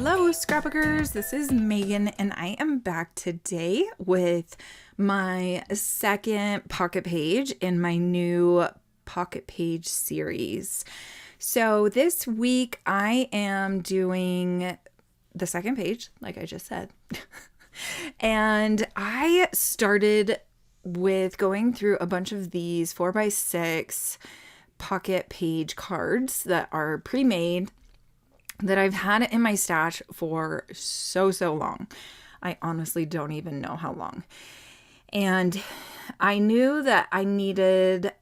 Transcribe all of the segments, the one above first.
Hello, Scrapbookers. This is Megan, and I am back today with my second pocket page in my new pocket page series. So this week I am doing the second page, like I just said. And I started with going through a bunch of these 4x6 pocket page cards that are pre-made that I've had in my stash for so long. I honestly don't even know how long. And I knew that I needed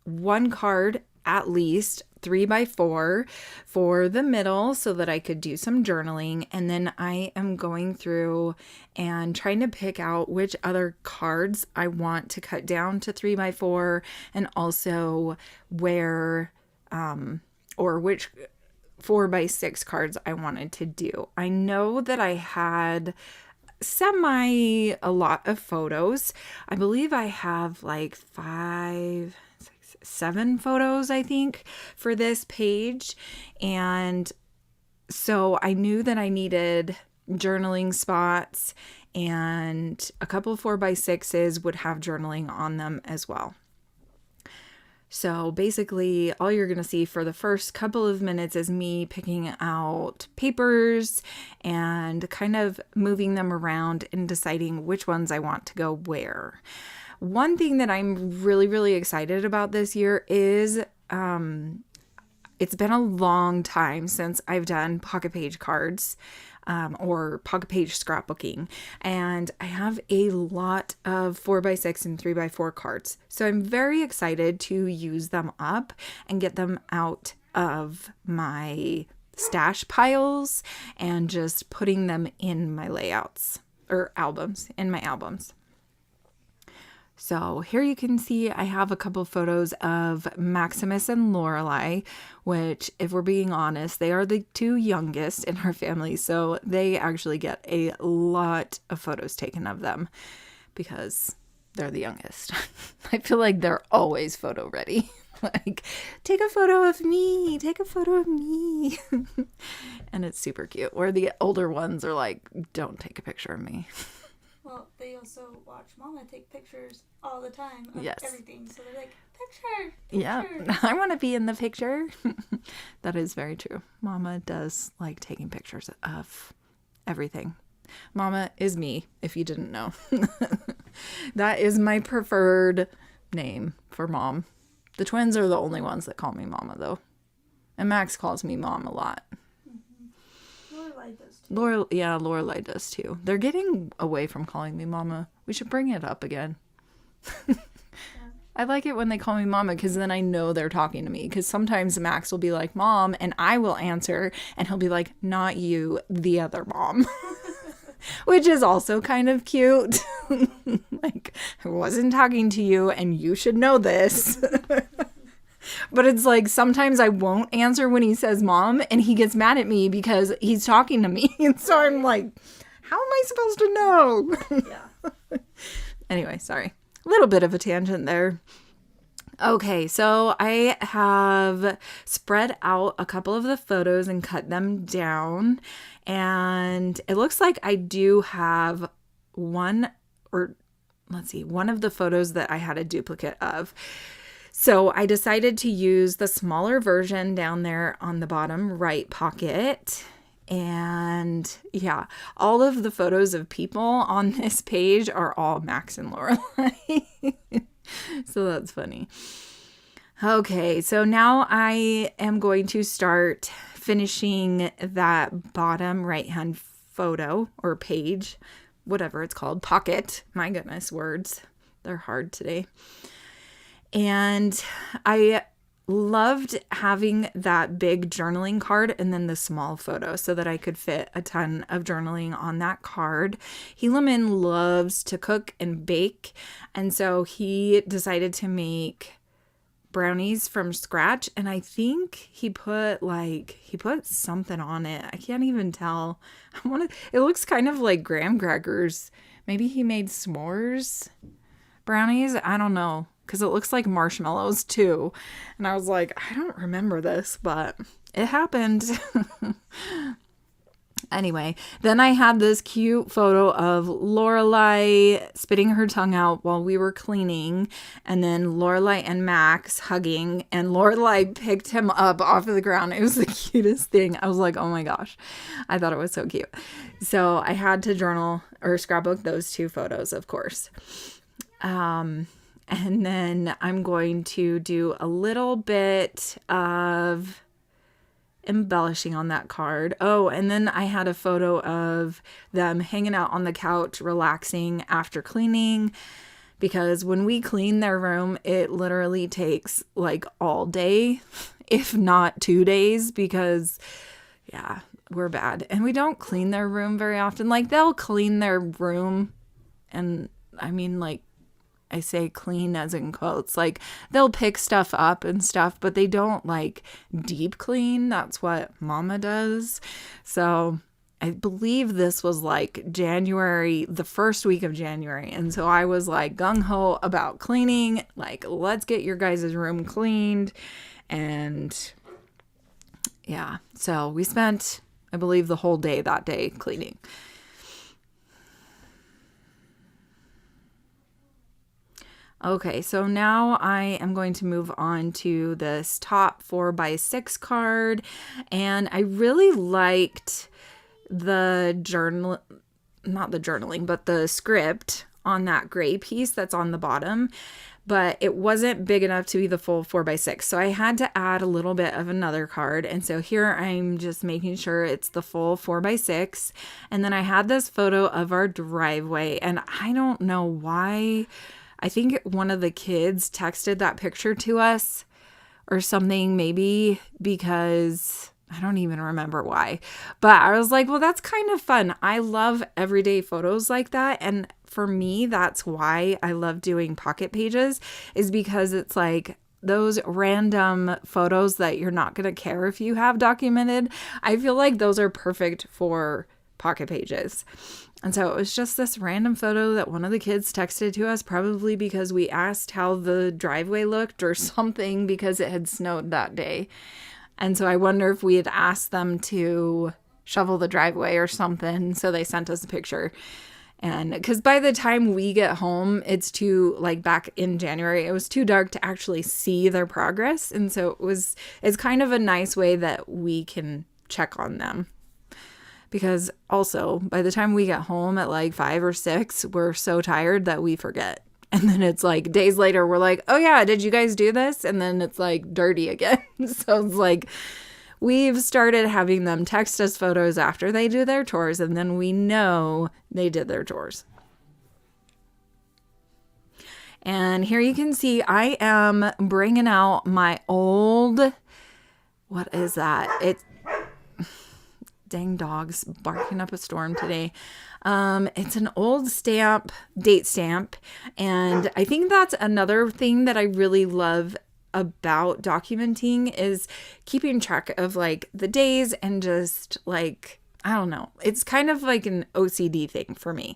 one card, at least 3x4 for the middle so that I could do some journaling. And then I am going through and trying to pick out which other cards I want to cut down to 3x4 and also where or which 4x6 cards I wanted to do. I know that I had a lot of photos. I believe I have like 5, 6, 7 photos, I think, for this page. And so I knew that I needed journaling spots, and a couple of 4x6s would have journaling on them as well. So basically, all you're going to see for the first couple of minutes is me picking out papers and kind of moving them around and deciding which ones I want to go where. One thing that I'm really excited about this year is it's been a long time since I've done pocket page cards or pocket page scrapbooking, and I have a lot of 4x6 and 3x4 cards. So I'm very excited to use them up and get them out of my stash piles and just putting them in my layouts or albums, in my albums. So here you can see I have a couple photos of Maximus and Lorelei, which, if we're being honest, they are the two youngest in our family. So they actually get a lot of photos taken of them because they're the youngest. I feel like they're always photo ready. Like, take a photo of me, take a photo of me. And it's super cute. Where the older ones are like, don't take a picture of me. Well, they also watch Mama take pictures all the time of Yes. everything. So they're like, picture. Yeah, I want to be in the picture. That is very true. Mama does like taking pictures of everything. Mama is me, if you didn't know. That is my preferred name for mom. The twins are the only ones that call me Mama, though. And Max calls me Mom a lot. Lorelei does too. Lorelei does too. They're getting away from calling me Mama. We should bring it up again. I like it when they call me Mama because then I know they're talking to me. Because sometimes Max will be like, Mom, and I will answer, and he'll be like, not you, the other mom. Which is also kind of cute. Like, I wasn't talking to you, and you should know this. But it's like sometimes I won't answer when he says mom, and he gets mad at me because he's talking to me. And so I'm like, how am I supposed to know? Yeah. Anyway, sorry. A little bit of a tangent there. Okay, so I have spread out a couple of the photos and cut them down. And it looks like I do have one of the photos that I had a duplicate of. So I decided to use the smaller version down there on the bottom right pocket. And yeah, all of the photos of people on this page are all Max and Lorelei. So that's funny. Okay, so now I am going to start finishing that bottom right-hand photo or page, whatever it's called, pocket. My goodness, words. They're hard today. And I loved having that big journaling card and then the small photo so that I could fit a ton of journaling on that card. Helaman loves to cook and bake, and so he decided to make brownies from scratch, and I think he put something on it. I can't even tell. It looks kind of like graham crackers. Maybe he made s'mores brownies. I don't know, because it looks like marshmallows too. And I was like, I don't remember this, but it happened. Anyway, then I had this cute photo of Lorelai spitting her tongue out while we were cleaning, and then Lorelai and Max hugging, and Lorelai picked him up off of the ground. It was the cutest thing. I was like, oh my gosh. I thought it was so cute. So I had to journal or scrapbook those two photos, of course. And then I'm going to do a little bit of embellishing on that card. Oh, and then I had a photo of them hanging out on the couch, relaxing after cleaning, because when we clean their room, it literally takes like all day, if not 2 days, because yeah, we're bad. And we don't clean their room very often. Like, they'll clean their room, and I mean, like, I say clean as in quotes, like they'll pick stuff up and stuff, but they don't like deep clean. That's what Mama does. So I believe this was like January, the first week of January. And so I was like gung-ho about cleaning, like, let's get your guys' room cleaned. And yeah, so we spent, I believe, the whole day that day cleaning. Okay, so now I am going to move on to this top 4x6 card, and I really liked the journaling, but the script on that gray piece that's on the bottom, but it wasn't big enough to be the full 4x6. So I had to add a little bit of another card. And so here I'm just making sure it's the full 4x6. And then I had this photo of our driveway, and I don't know why. I think one of the kids texted that picture to us or something, maybe because I don't even remember why. But I was like, well, that's kind of fun. I love everyday photos like that. And for me, that's why I love doing pocket pages, is because it's like those random photos that you're not going to care if you have documented. I feel like those are perfect for pocket pages. And so it was just this random photo that one of the kids texted to us, probably because we asked how the driveway looked or something, because it had snowed that day. And so I wonder if we had asked them to shovel the driveway or something. So they sent us a picture. And because by the time we get home, it's too, like back in January, it was too dark to actually see their progress. And so it's kind of a nice way that we can check on them. Because also, by the time we get home at like 5 or 6, we're so tired that we forget. And then it's like days later, we're like, oh yeah, did you guys do this? And then it's like dirty again. So it's like we've started having them text us photos after they do their chores, and then we know they did their chores. And here you can see I am bringing out my old, what is that? It's dang dogs barking up a storm today. It's an old date stamp. And I think that's another thing that I really love about documenting, is keeping track of like the days and just like, I don't know. It's kind of like an OCD thing for me.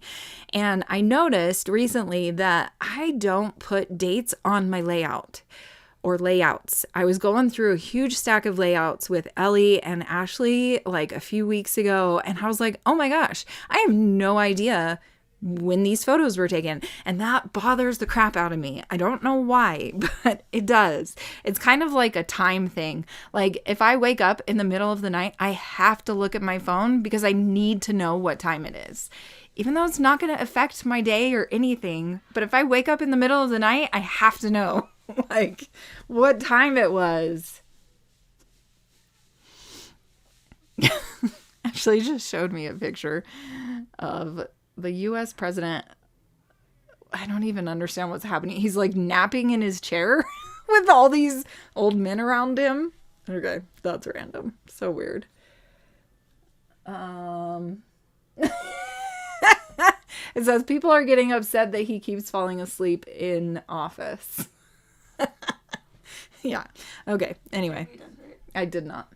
And I noticed recently that I don't put dates on my layout or layouts. I was going through a huge stack of layouts with Ellie and Ashley like a few weeks ago, and I was like, oh my gosh, I have no idea when these photos were taken. And that bothers the crap out of me. I don't know why, but it does. It's kind of like a time thing. Like if I wake up in the middle of the night, I have to look at my phone because I need to know what time it is. Even though it's not going to affect my day or anything. But if I wake up in the middle of the night, I have to know like what time it was. Actually, just showed me a picture of the U.S. president. I don't even understand what's happening. He's like napping in his chair with all these old men around him. Okay, that's random. So weird. It says people are getting upset that he keeps falling asleep in office. Yeah. Okay. Anyway, I did not.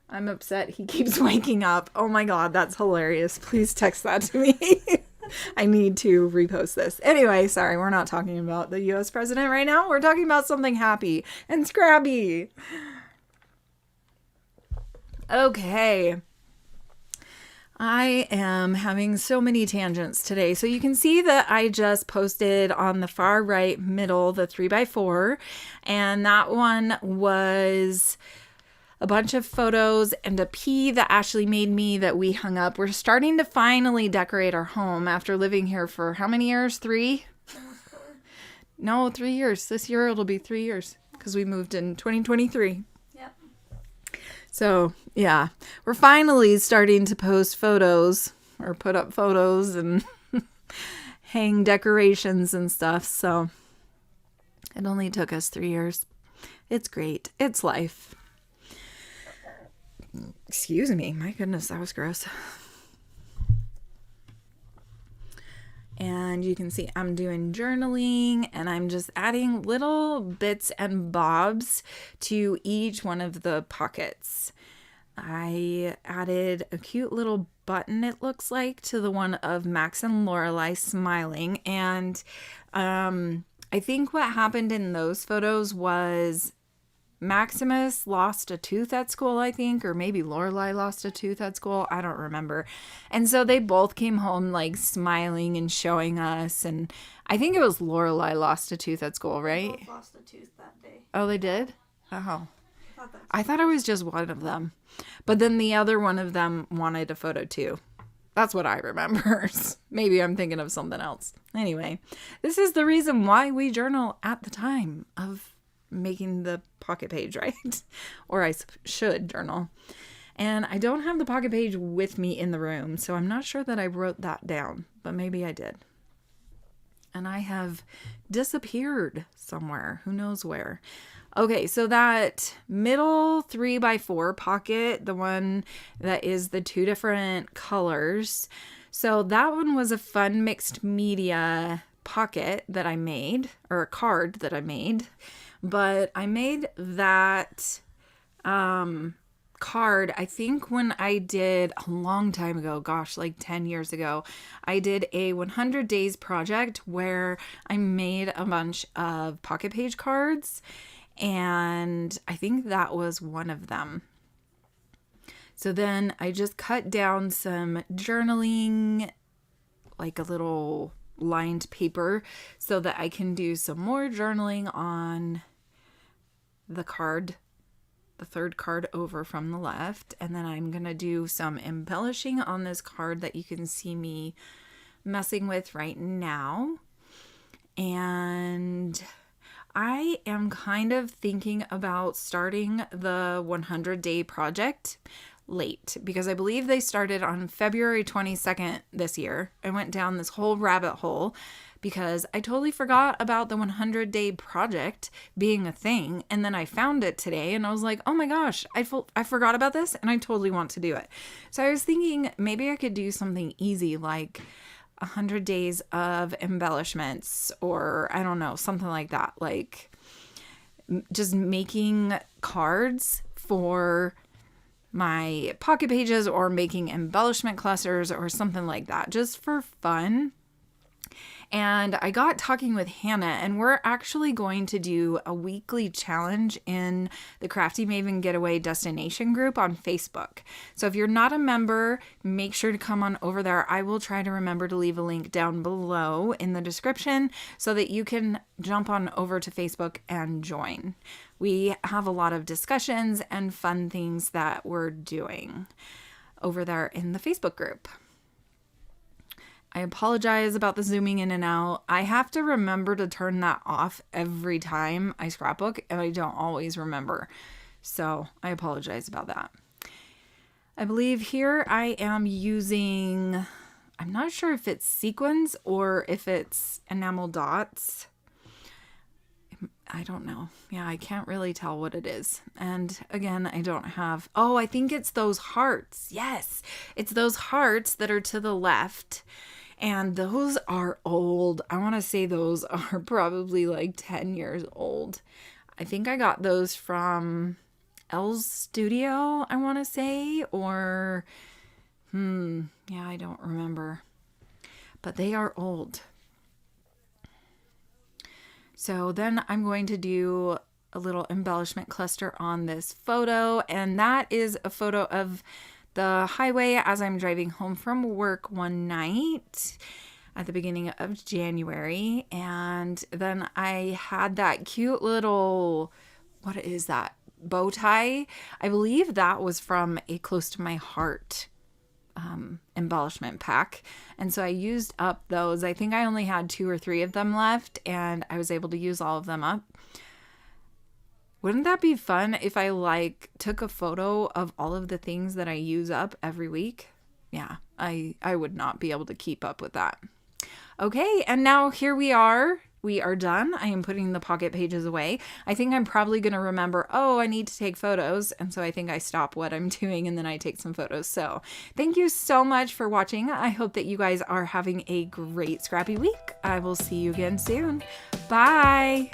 I'm upset he keeps waking up. Oh my God, that's hilarious. Please text that to me. I need to repost this. Anyway, sorry, we're not talking about the U.S. president right now. We're talking about something happy and scrappy. Okay. I am having so many tangents today. So you can see that I just posted on the far right middle the 3x4, and that one was a bunch of photos and a P that Ashley made me that we hung up. We're starting to finally decorate our home after living here for how many years? 3? No, 3 years. This year it'll be 3 years because we moved in 2023. Yep. So, yeah, we're finally starting to post photos or put up photos and hang decorations and stuff. So, it only took us 3 years. It's great. It's life. Excuse me. My goodness, that was gross. And you can see I'm doing journaling and I'm just adding little bits and bobs to each one of the pockets. I added a cute little button, it looks like, to the one of Max and Lorelai smiling. And I think what happened in those photos was Maximus lost a tooth at school, I think, or maybe Lorelai lost a tooth at school. I don't remember. And so they both came home like smiling and showing us. And I think it was Lorelai lost a tooth at school, right? Both lost a tooth that day. Oh, they did? Oh. That's I thought it was just one of them. But then the other one of them wanted a photo too. That's what I remember. Maybe I'm thinking of something else. Anyway, this is the reason why we journal at the time of making the pocket page, right? Or I should journal. And I don't have the pocket page with me in the room, so I'm not sure that I wrote that down, but maybe I did. And I have disappeared somewhere. Who knows where? Okay, so that middle 3x4 pocket, the one that is the 2 different colors. So that one was a fun mixed media pocket that I made, or a card that I made. But I made that card, I think when I did a long time ago, gosh, like 10 years ago, I did a 100 days project where I made a bunch of pocket page cards. And I think that was one of them. So then I just cut down some journaling, like a little lined paper, so that I can do some more journaling on the card, the third card over from the left. And then I'm going to do some embellishing on this card that you can see me messing with right now. And I am kind of thinking about starting the 100-day project late because I believe they started on February 22nd this year. I went down this whole rabbit hole because I totally forgot about the 100-day project being a thing. And then I found it today and I was like, oh my gosh, I forgot about this and I totally want to do it. So I was thinking maybe I could do something easy like 100 days of embellishments, or I don't know, something like that. Like just making cards for my pocket pages or making embellishment clusters or something like that, just for fun. And I got talking with Hannah, and we're actually going to do a weekly challenge in the Crafty Maven Getaway Destination group on Facebook. So if you're not a member, make sure to come on over there. I will try to remember to leave a link down below in the description so that you can jump on over to Facebook and join. We have a lot of discussions and fun things that we're doing over there in the Facebook group. I apologize about the zooming in and out. I have to remember to turn that off every time I scrapbook, and I don't always remember. So I apologize about that. I believe here I am using, I'm not sure if it's sequins or if it's enamel dots. I don't know. Yeah, I can't really tell what it is. And again, I don't have, oh, I think it's those hearts. Yes, it's those hearts that are to the left. And those are old. I want to say those are probably like 10 years old. I think I got those from Elle's studio, I want to say, or, yeah, I don't remember. But they are old. So then I'm going to do a little embellishment cluster on this photo, and that is a photo of the highway as I'm driving home from work one night at the beginning of January. And then I had that cute little, what is that, bow tie? I believe that was from a Close to My Heart embellishment pack. And so I used up those. I think I only had 2 or 3 of them left, and I was able to use all of them up. Wouldn't that be fun if I like took a photo of all of the things that I use up every week? Yeah, I would not be able to keep up with that. Okay, and now here we are. We are done. I am putting the pocket pages away. I think I'm probably going to remember, oh, I need to take photos. And so I think I stop what I'm doing and then I take some photos. So thank you so much for watching. I hope that you guys are having a great scrappy week. I will see you again soon. Bye.